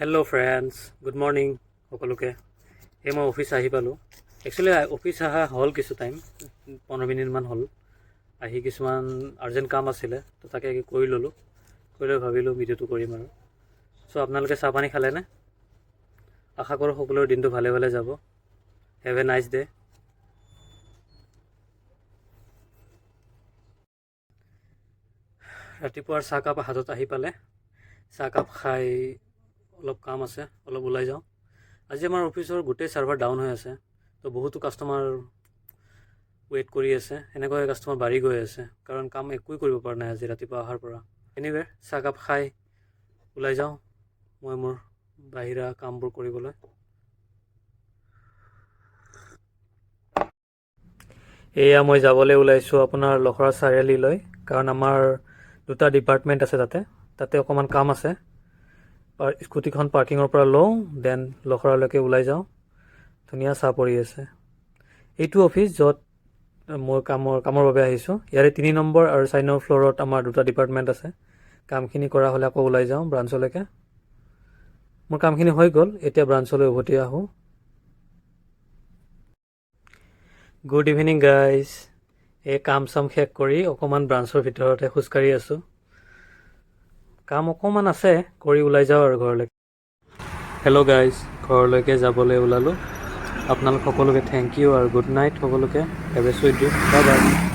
Hello' friends, good morning সকলোকে। মই office আহি পালোঁ। একচুৱেলি অফিচ অহা হ'ল কিছু টাইম, 15 মিনিটমান হ'ল। আহি কিছুমান আৰ্জেণ্ট কাম আছিলে, তো তাকে কৰি ল'লোঁ। কৰি লৈ ভাবিলোঁ ভিডিঅ'টো কৰিম আৰু। আপোনালোকে চাহ পানী খালেনে? আশা কৰোঁ সকলোৰে দিনটো ভালে ভালে যাব। Have a nice day'. ৰাতিপুৱাৰ চাহকাপ হাতত আহি পালে। চাহকাপ খাই অলপ কাম আছে, অলপ ওলাই যাওঁ। আজি আমাৰ অফিচৰ গোটেই ছাৰ্ভাৰ ডাউন হৈ আছে, তো বহুতো কাষ্টমাৰ ৱেইট কৰি আছে। এনেকৈ কাষ্টমাৰ বাঢ়ি গৈ আছে, কাৰণ কাম একোৱেই কৰিব পৰা নাই আজি ৰাতিপুৱা অহাৰ পৰা। এনিৱে চাহকাপ খাই ওলাই যাওঁ মই মোৰ বাহিৰা কামবোৰ কৰিবলৈ। এয়া মই যাবলৈ ওলাইছোঁ আপোনাৰ লখৰা চাৰিআলিলৈ, কাৰণ আমাৰ দুটা ডিপাৰ্টমেণ্ট আছে তাতে অকণমান কাম আছে। স্কুটিখন পাৰ্কিঙৰ পৰা লওঁ, দেন লখৰালৈকে ওলাই যাওঁ। ধুনীয়া চাহ পৰি আছে। এইটো অফিচ য'ত মই কামৰ বাবে আহিছোঁ। ইয়াৰে 3 নম্বৰ আৰু 4 নম্বৰ ফ্ল'ৰত আমাৰ দুটা ডিপাৰ্টমেণ্ট আছে। কামখিনি কৰা হ'লে আকৌ ওলাই যাওঁ ব্ৰাঞ্চলৈকে। মোৰ কামখিনি হৈ গ'ল, এতিয়া ব্ৰাঞ্চলৈ উভতি আহোঁ। Good evening guys. এই কাম চাম শেষ কৰি অকণমান ব্ৰাঞ্চৰ ভিতৰতে খোজকাঢ়ি আছোঁ। কাম অকণমান আছে, কৰি ওলাই যাওঁ আৰু ঘৰলৈকে। হেল্ল' গাইজ, ঘৰলৈকে যাবলৈ ওলালোঁ। আপোনালোক সকলোকে থেংক ইউ আৰু গুড নাইট সকলোকে। Have a sweet dream. Bye by.